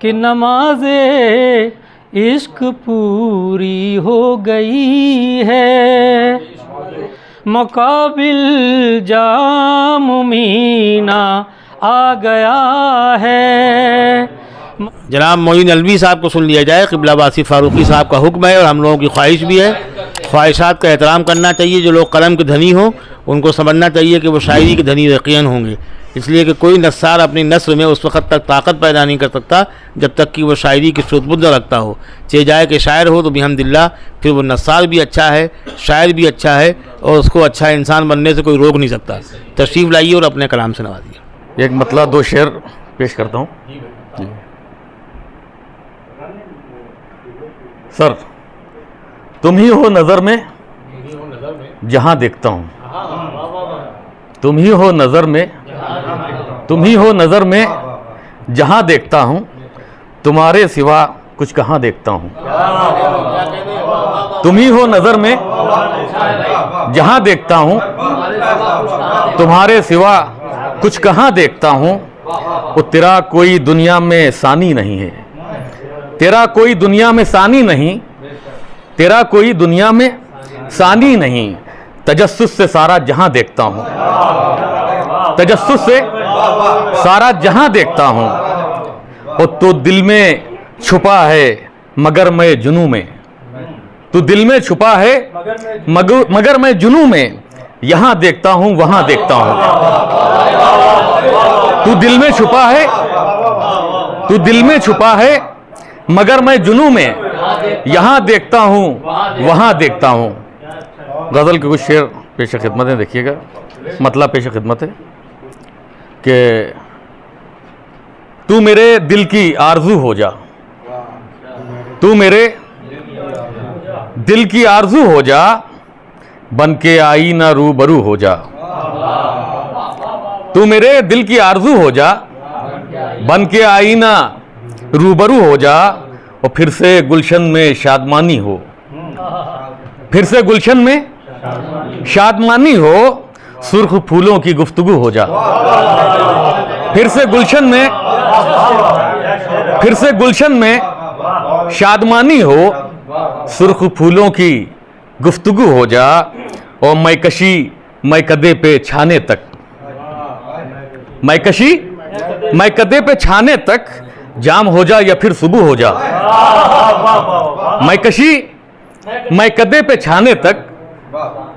کہ نماز عشق پوری ہو گئی ہے، مقابل جام مینا آ گیا ہے۔ جناب معین الوی صاحب کو سن لیا جائے۔ قبلہ واصف فاروقی صاحب کا حکم ہے اور ہم لوگوں کی خواہش بھی ہے، خواہشات کا احترام کرنا چاہیے۔ جو لوگ قلم کے دھنی ہوں ان کو سمجھنا چاہیے کہ وہ شاعری کے دھنی یقین ہوں گے، اس لیے کہ کوئی نثار اپنی نثر میں اس وقت تک طاقت پیدا نہیں کر سکتا جب تک کہ وہ شاعری کی شعبہ نہ رکھتا ہو۔ چاہے جائے کہ شاعر ہو تو بحمداللہ پھر وہ نثار بھی اچھا ہے، شاعر بھی اچھا ہے، اور اس کو اچھا انسان بننے سے کوئی روک نہیں سکتا۔ تشریف لائیے اور اپنے کلام سے نوازیے۔ ایک مطلع دو شعر پیش کرتا ہوں۔ سر تم ہی ہو نظر میں جہاں دیکھتا ہوں، تم ہی ہو نظر میں، تم ہی ہو نظر میں جہاں دیکھتا ہوں، تمہارے سوا کچھ کہاں دیکھتا ہوں۔ تم ہی ہو نظر میں جہاں دیکھتا ہوں، تمہارے سوا کچھ کہاں دیکھتا ہوں۔ وہ تیرا کوئی دنیا میں ثانی نہیں ہے، تیرا کوئی دنیا میں ثانی نہیں، تیرا کوئی دنیا میں ثانی نہیں۔ تجسس سے سارا جہاں دیکھتا ہوں، تجسس سے سارا جہاں دیکھتا ہوں۔ اور تو دل میں چھپا ہے مگر میں جنوں میں، تو دل میں چھپا ہے مگر میں جنوں میں، یہاں دیکھتا ہوں وہاں دیکھتا ہوں۔ تو دل میں چھپا ہے، تو دل میں چھپا ہے مگر میں جنوں میں، یہاں دیکھتا ہوں وہاں دیکھتا ہوں۔ غزل کے کچھ شعر پیش خدمت ہے، دیکھیے گا۔ مطلب پیش خدمت ہے کہ تو میرے دل کی آرزو ہو جا، تو میرے دل کی آرزو ہو جا، بن کے آئینہ روبرو ہو جا۔ تو میرے دل کی آرزو ہو جا، بن کے آئینہ روبرو ہو جا، اور پھر سے گلشن میں شادمانی ہو، پھر سے گلشن میں شادمانی ہو، سرخ پھولوں کی گفتگو ہو جا۔ پھر سے گلشن میں، پھر سے گلشن میں شادمانی ہو، سرخ پھولوں کی گفتگو ہو جا، اور میں کشی میں کدے پہ چھانے تک، میں کشی میں کدے پہ چھانے تک، جام ہو جا یا پھر صبح ہو جا۔ میں کشی میں کدے پہ چھانے تک،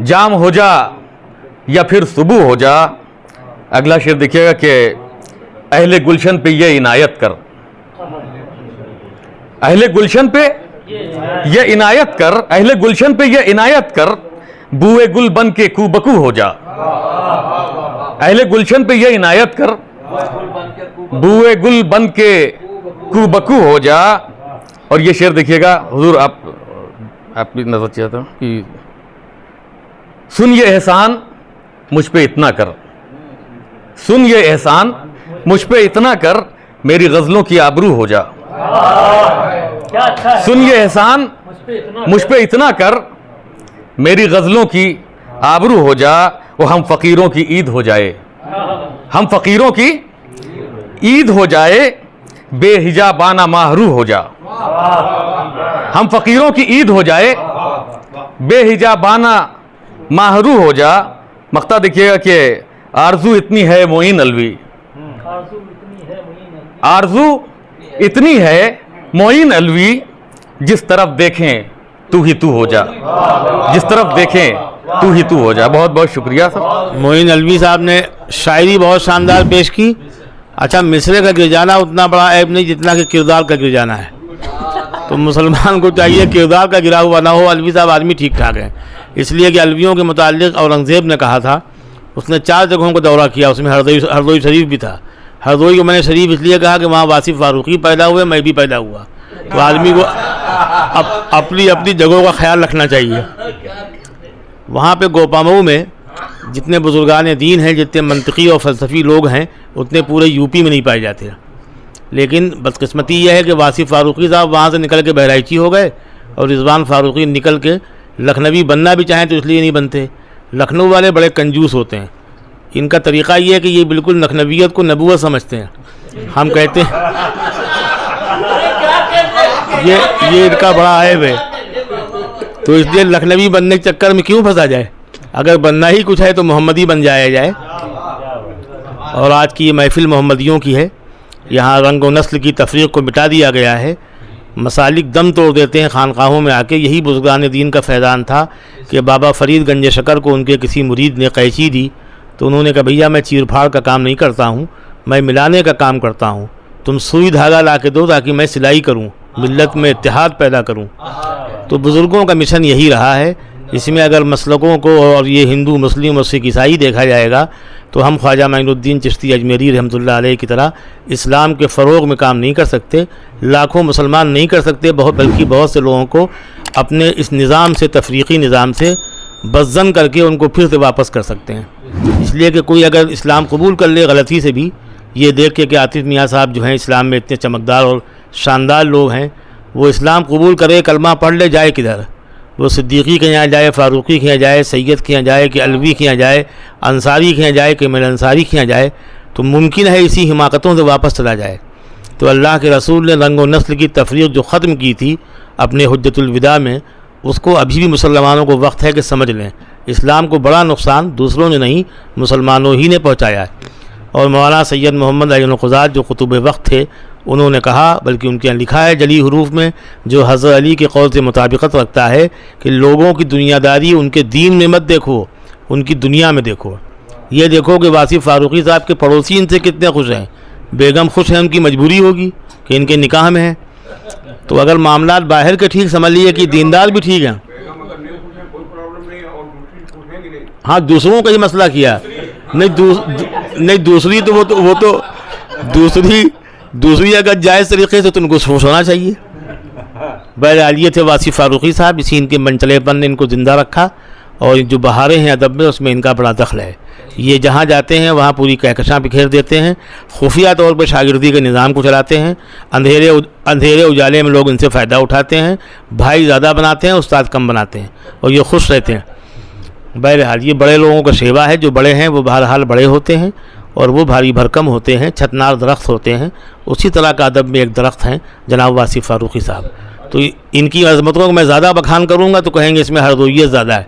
جام ہو جا یا پھر صبح ہو جا۔ اگلا شعر دیکھیے گا کہ اہل گلشن پہ یہ عنایت کر، اہل گلشن پہ یہ عنایت کر، اہل گلشن پہ یہ عنایت کر، بوئے گل بن کے کو بکو ہو جا۔ اہل گلشن پہ یہ عنایت کر، بوئے گل بن کے کو بکو ہو جا۔ اور یہ شعر دیکھیے گا حضور، آپ کی نظر چاہتا ہوں کہ سن یہ احسان مجھ پہ اتنا کر، سن یہ احسان مجھ پہ اتنا کر، میری غزلوں کی آبرو ہو جا۔ سن یہ احسان مجھ پہ اتنا کر، میری غزلوں کی آبرو ہو جا، وہ ہم فقیروں کی عید ہو جائے، ہم فقیروں کی عید ہو جائے، بے حجابانہ ماہرو ہو جا۔ ہم فقیروں کی عید ہو جائے، بے حجابانہ ماہرو ہو جا۔ مقطع دیکھیے گا کہ آرزو اتنی ہے معین الوی، آرزو اتنی ہے معین الوی، جس طرف دیکھیں تو ہی تو ہو جا، جس طرف دیکھیں تو ہی تو ہو جا۔ بہت بہت شکریہ سر۔ معین الوی صاحب نے شاعری بہت شاندار پیش کی۔ اچھا، مصرے کا گر جانا اتنا بڑا عیب نہیں جتنا کہ کردار کا گر جانا ہے، تو مسلمان کو چاہیے کردار کا گرا ہوا نہ ہو۔ الوی صاحب آدمی ٹھیک ٹھاک ہے، اس لیے کہ الویوں کے متعلق اورنگزیب نے کہا تھا، اس نے 4 جگہوں کو دورہ کیا، اس میں ہردوئی شریف بھی تھا۔ ہردوئی کو میں نے شریف اس لیے کہا کہ وہاں واصف فاروقی پیدا ہوئے، میں بھی پیدا ہوا، تو آدمی کو اپنی اپنی جگہوں کا خیال رکھنا چاہیے۔ وہاں پہ گوپامؤ میں جتنے بزرگان دین ہیں، جتنے منطقی اور فلسفی لوگ ہیں، اتنے پورے یو پی میں نہیں پائے جاتے۔ لیکن بدقسمتی یہ ہے کہ واصف فاروقی صاحب وہاں سے نکل کے بہرائچی ہو گئے، اور رضوان فاروقی نکل کے لکھنوی بننا بھی چاہیں تو اس لیے نہیں بنتے۔ لکھنؤ والے بڑے کنجوس ہوتے ہیں، ان کا طریقہ یہ ہے کہ یہ بالکل لکھنویت کو نبوت سمجھتے ہیں۔ ہم کہتے ہیں ये इनका बड़ा ऐब है। तो इसलिए लखनवी बनने के चक्कर में क्यों फंसा जाए, अगर बनना ही कुछ है तो मोहम्मदी बन जाया जाए। और आज की ये महफिल मोहम्मदियों की है, यहाँ रंग व नस्ल की तफरीक को मिटा दिया गया है। मसालिक दम तोड़ देते हैं खानकाहों में आके। यही बुज़ुर्गान दीन का फैज़ान था कि बाबा फ़रीद गंज शकर को उनके किसी मुरीद ने कैंची दी तो उन्होंने कहा भैया मैं चीर फाड़ का काम नहीं करता हूँ, मैं मिलाने का काम करता हूँ, तुम सुई धागा ला के दो ताकि मैं सिलाई करूँ, मिल्लत में इत्तेहाद पैदा करूँ। तो बुज़ुर्गों का मिशन यही रहा है। इसमें अगर मसलकों को और ये हिंदू मुस्लिम और सिख ईसाई देखा जाएगा तो हम ख्वाजा माइनुद्दीन चिश्ती अजमेरी रहमतुल्लाह अलैह की तरह इस्लाम के फ़रोग़ में काम नहीं कर सकते। लाखों मुसलमान नहीं कर सकते, बल्कि बहुत से लोगों को अपने इस निज़ाम से, तफरीक़ी निज़ाम से बज़्ज़न करके उनको फिर से वापस कर सकते हैं। इसलिए कि कोई अगर इस्लाम कबूल कर ले गलती से भी, ये देख के कि आतिफ़ मियाँ साहब जो हैं इस्लाम में इतने चमकदार और शानदार लोग हैं, वो इस्लाम कबूल करे, कलमा पढ़ ले, जाए किधर? वो सिद्दीक़ी के यहाँ जाए, फ़ारूक़ी के यहाँ जाए, सैयद के यहाँ जाए, कि अलवी के यहाँ जाए, अंसारी के यहाँ जाए, कि मेल अंसारी के यहाँ जाए? तो मुमकिन है इसी हिमाकतों से वापस चला जाए। तो अल्लाह के रसूल ने रंग व नस्ल की तफरीक़ जो ख़त्म की थी अपने हुज्जतुल विदा में, उसको अभी भी मुसलमानों को वक्त है कि समझ लें। इस्लाम को बड़ा नुकसान दूसरों ने नहीं, मुसलमानों ही ने पहुँचाया है। और मौलाना सैयद मोहम्मद अली क़ुज़ात जो कुतुब वक्त थे, उन्होंने कहा, बल्कि उनके यहाँ लिखा है जली हरूफ में, जो हज़रत अली के कौल से मुताबिकत रखता है कि लोगों की दुनियादारी उनके दीन में मत देखो, उनकी दुनिया में देखो। ये देखो कि वासिफ़ फ़ारूक़ी साहब के पड़ोसी इनसे कितने खुश हैं, बेगम खुश हैं, उनकी मजबूरी होगी कि इनके निकाह में है। तो अगर मामलात बाहर के ठीक समझ लिए कि दीनदार भी ठीक हैं, हाँ दूसरों का ही मसला किया नहीं दूसरी तो वो तो दूसरी अगर जायज़ तरीक़े से तो उनको सोचना चाहिए। बहरहाल ये थे वासिफ़ फ़ारूक़ी साहब, इसी इनके मनचलेपन ने इनको ज़िंदा रखा। और जो बहारें हैं अदब में, उसमें इनका बड़ा दखल है। ये जहाँ जाते हैं वहाँ पूरी कहकशां बिखेर देते हैं, खुफिया तौर पर शागिर्दी के निज़ाम को चलाते हैं, अंधेरे उजाले में लोग इनसे फ़ायदा उठाते हैं, भाई ज़्यादा बनाते हैं, उस्ताद कम बनाते हैं, और ये खुश रहते हैं। बहरहाल ये बड़े लोगों का शेवा है। जो बड़े हैं वो बहरहाल बड़े होते हैं और वो भारी भरकम होते हैं, छतनार दरख्त होते हैं। उसी तरह का अदब में एक दरख्त हैं जनाब वासिफ़ फ़ारूक़ी साहब। तो इनकी अज़मतों को मैं ज़्यादा बखान करूँगा तो कहेंगे इसमें हरदोइयत ज़्यादा है।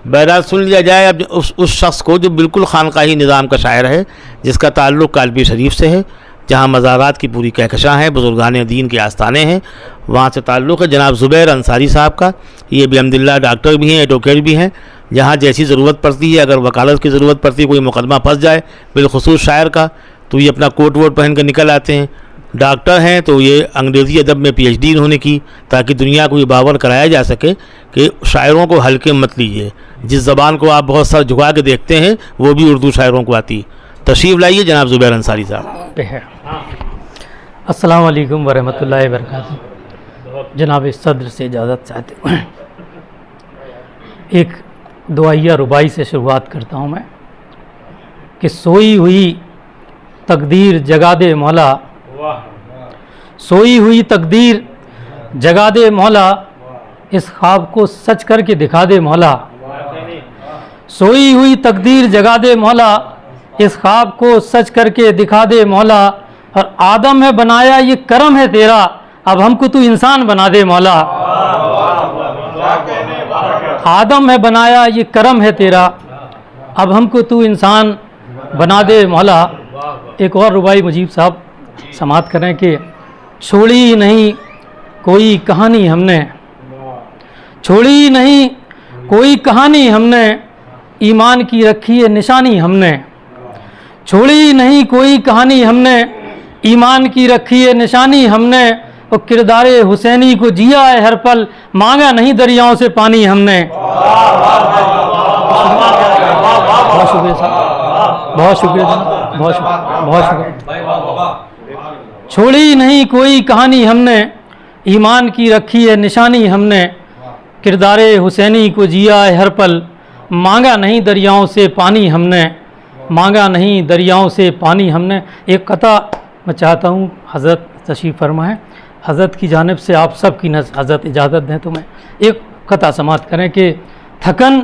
बहरहाल सुन लिया जाए अब उस शख्स को जो बिल्कुल खानकाही निज़ाम का शायर है, जिसका ताल्लुक़ कालबी शरीफ से है, जहाँ मज़ारात की पूरी कहकशां है, बुज़ुर्गान दीन के आस्थाने हैं, वहाँ से ताल्लुक़ है जनाब ज़ुबैर अंसारी साहब का। ये भी अल्हम्दुलिल्लाह डॉक्टर भी हैं, एडवोकेट भी हैं। जहाँ जैसी ज़रूरत पड़ती है, अगर वकालत की ज़रूरत पड़ती है, कोई मुकदमा फंस जाए बिलखुसूस शायर का, तो ये अपना कोट वोट पहन कर निकल आते हैं। डॉक्टर हैं तो ये अंग्रेज़ी अदब में PhD इन्होंने की, ताकि दुनिया को ये बावर कराया जा सके कि शायरों को हल्के मत लीजिए। जिस ज़बान को आप बहुत सर झुका के देखते हैं वो भी उर्दू शायरों को आती। तशरीफ़ लाइए जनाब ज़ुबैर अंसारी साहब। अस्सलाम वालेकुम वरहमतुल्लाहि वबरकातुहू। जनाब सदर से इजाज़त चाहते हैं, एक दुआइया रुबाई से शुरुआत करता हूँ मैं कि सोई हुई तकदीर जगा दे मौला, सोई हुई तकदीर जगा दे मौला, इस ख्वाब को सच करके दिखा दे मौला। सोई हुई तकदीर जगा दे मौला, इस ख्वाब को सच करके दिखा दे मौला। और आदम है बनाया ये करम है तेरा, अब हमको तू इंसान बना दे मौला। आदम है बनाया ये करम है तेरा, अब हमको तू इंसान बना दे मौला। एक और रुबाई मुजीब साहब समात करें कि छोड़ी नहीं कोई कहानी हमने, छोड़ी नहीं कोई कहानी हमने, ईमान की रखी है निशानी हमने। छोड़ी नहीं कोई कहानी हमने, ईमान की रखी है निशानी हमने। और किरदारे हुसैनी को जिया है हर पल, मांगा नहीं दरियाओं से पानी हमने। बहुत शुक्रिया साहब, बहुत शुक्रिया साहब, बहुत शुक्रिया, बहुत शुक्रिया। छोड़ी नहीं कोई कहानी हमने, ईमान की रखी है निशानी हमने। किरदारे हुसैनी को जिया है हर पल, मांगा नहीं दरियाओं से पानी हमने, मांगा नहीं दरियाओं से पानी हमने। एक कथा मैं चाहता हूँ, हज़रत तशरीफ़ फरमा है, हज़रत की जानिब से आप सब की हज़रत इजाज़त दें तो मैं एक कथा समाप्त करें कि थकन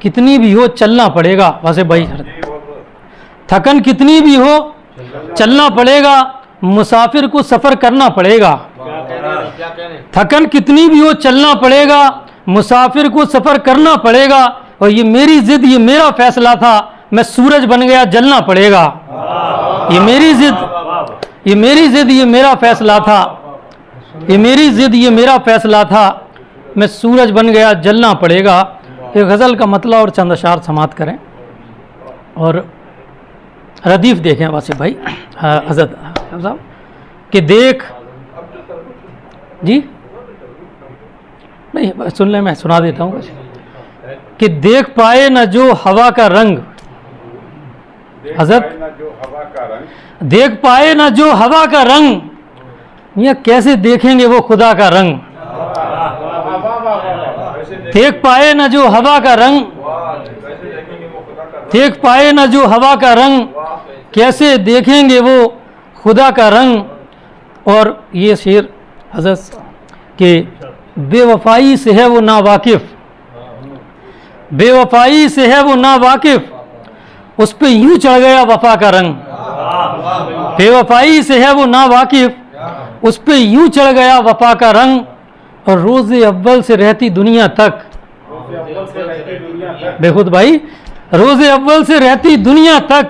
कितनी भी हो चलना पड़ेगा। वैसे भाई थकन कितनी भी हो चलना पड़ेगा, मुसाफिर को सफ़र करना पड़ेगा। थकन कितनी भी हो चलना पड़ेगा, मुसाफिर को सफ़र करना पड़ेगा, और ये मेरी ज़िद, ये मेरा फैसला था, मैं सूरज बन गया जलना पड़ेगा। ये मेरी ज़िद, ये मेरी ज़िद, ये मेरा फैसला था, ये मेरी ज़िद, ये मेरा फैसला था, मैं सूरज बन गया जलना पड़ेगा। ये गज़ल का मतलब और चंद अशार समात करें और रदीफ देखें वासिफ भाई, हज़रत साहब कि देख जी, नहीं सुन ले, मैं सुना देता हूँ कि देख पाए न जो हवा का रंग, हज़रत देख पाए न जो हवा का रंग, मियाँ कैसे देखेंगे वो खुदा का रंग। देख पाए न जो हवा का रंग, देख पाए न जो हवा का रंग, कैसे देखेंगे वो खुदा का रंग। और ये शेर हज़रत कि बेवफाई से है वो नावाकिफ़, बेवफाई से है वो नावाकिफ़, उस पे यूं चढ़ गया वफा का रंग। बेवफाई से है वो नावाकिफ़, उस पे यूं चढ़ गया वफा का रंग। और रोज़े अव्वल से रहती दुनिया तक, बेखुद भाई, रोज़े अव्वल से रहती दुनिया तक,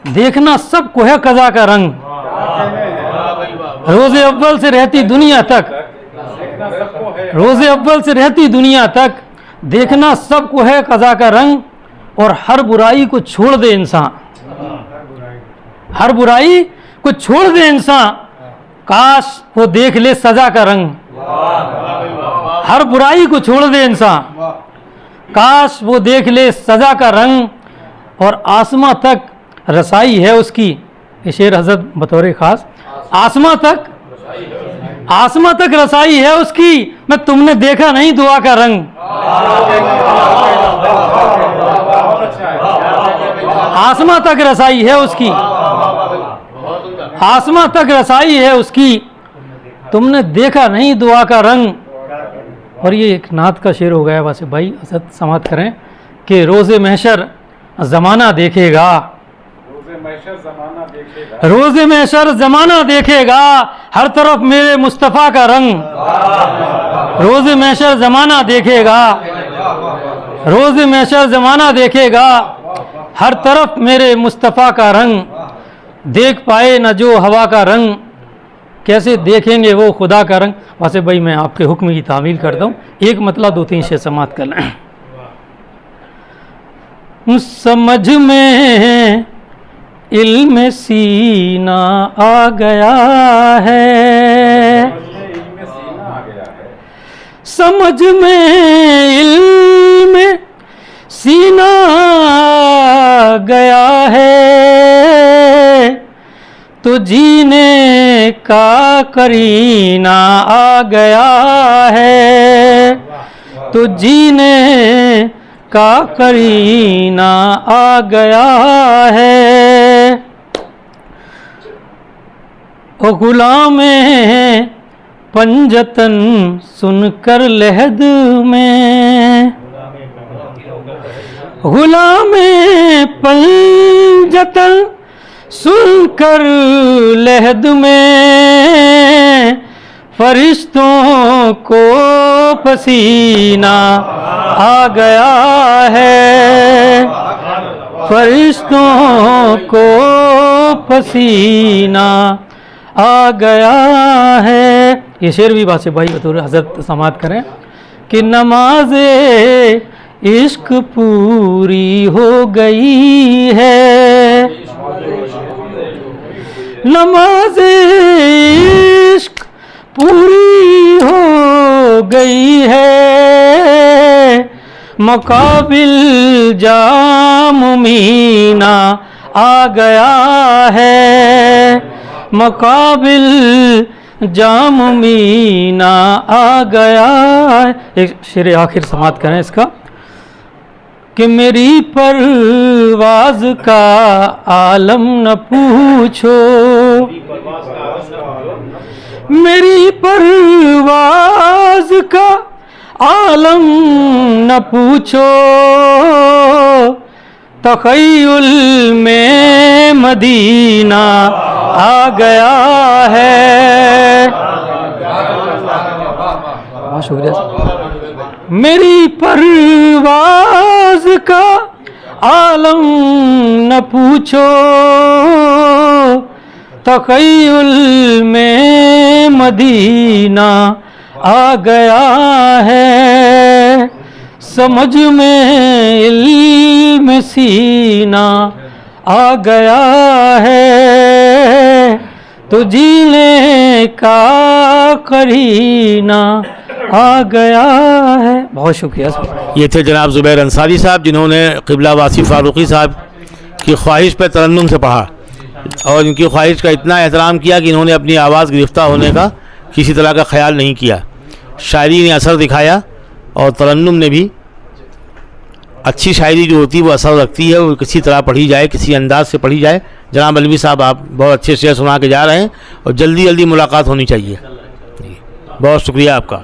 देखना सबको है कज़ा का रंग। रोज़े अव्वल से रहती दुनिया तक, रोज़े अव्वल से रहती दुनिया तक, देखना सबको है कज़ा का रंग। और हर बुराई को छोड़ दे इंसान, हर बुराई को छोड़ दे इंसान, काश वो देख ले सजा का रंग। हर बुराई को छोड़ दे इंसान, काश वो देख ले सजा का रंग। और आसमां तक रसाई है उसकी, ये शेर हज़रत बतौर ख़ास, आसमां तक रसाई है उसकी, मैं तुमने देखा नहीं दुआ का रंग। आसमां तक रसाई है उसकी, आसमां तक रसाई है उसकी, तुमने देखा नहीं दुआ का रंग। और ये एक नात का शेर हो गया वासिफ भाई, हज़रत समात करें कि रोज़े महशर ज़माना देखेगा, रोज़े महशर ज़माना देखेगा, हर तरफ मेरे मुस्तफ़ा का रंग। रोज़े महशर ज़माना देखेगा, रोज़े महशर ज़माना देखेगा, हर तरफ मेरे मुस्तफ़ा का रंग। देख पाए न जो हवा का रंग, कैसे देखेंगे वो खुदा का रंग। वासिफ भाई मैं आपके हुक्म की तामील करता हूँ, एक मतलब दो तीन शेर समात कर लें। समझ में इल्म सीना आ गया है, समझ में इल्म सीना आ गया है, तो जीने का करीना आ गया है, तो जीने का करीना आ गया है। ओ गुलामे पंजतन सुनकर लहद में, गुलामे पंजतन सुनकर लहद में, फरिश्तों को पसीना आ गया है, फरिश्तों को पसीना आ गया है। ये शेर भी वासिफ भाई बतौर हज़रत समात करें कि नमाज़े इश्क पूरी हो गई है, नमाज़े इश्क पूरी हो गई है, मुकाबिल जाम मीना आ गया है, मुकाबिल जाम मीना आ गया है। एक शेर आखिर समात करें इसका कि मेरी परवाज़ का आलम न पूछो, मेरी परवाज़ का आलम न पूछो, तख़य्युल में मदीना आ गया है, شکریہ میری پرواز کا عالم نہ پوچھو تخیل میں مدینہ آ گیا ہے سمجھ میں علم سینہ آ گیا ہے تو جینے کا قرینہ آ گیا ہے. بہت شکریہ سر. یہ تھے جناب زبیر انصاری صاحب جنہوں نے قبلہ واسی فاروقی صاحب کی خواہش پہ ترنم سے پڑھا اور ان کی خواہش کا اتنا احترام کیا کہ انہوں نے اپنی آواز گرفتہ ہونے کا کسی طرح کا خیال نہیں کیا. شاعری نے اثر دکھایا اور ترنم نے بھی. اچھی شاعری جو ہوتی ہے وہ اثر رکھتی ہے, وہ کسی طرح پڑھی جائے, کسی انداز سے پڑھی جائے. جناب علوی صاحب آپ بہت اچھے شعر سنا کے جا رہے ہیں اور جلدی جلدی ملاقات ہونی چاہیے. بہت شکریہ آپ کا.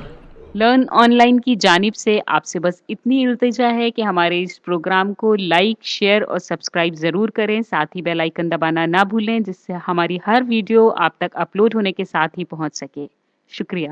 لرن آن لائن کی جانب سے آپ سے بس اتنی التجا ہے کہ ہمارے اس پروگرام کو لائک شیئر اور سبسکرائب ضرور کریں. ساتھ ہی بیل آئیکن دبانا نہ بھولیں جس سے ہماری ہر ویڈیو آپ تک اپلوڈ ہونے کے ساتھ ہی پہنچ سکے. شکریہ.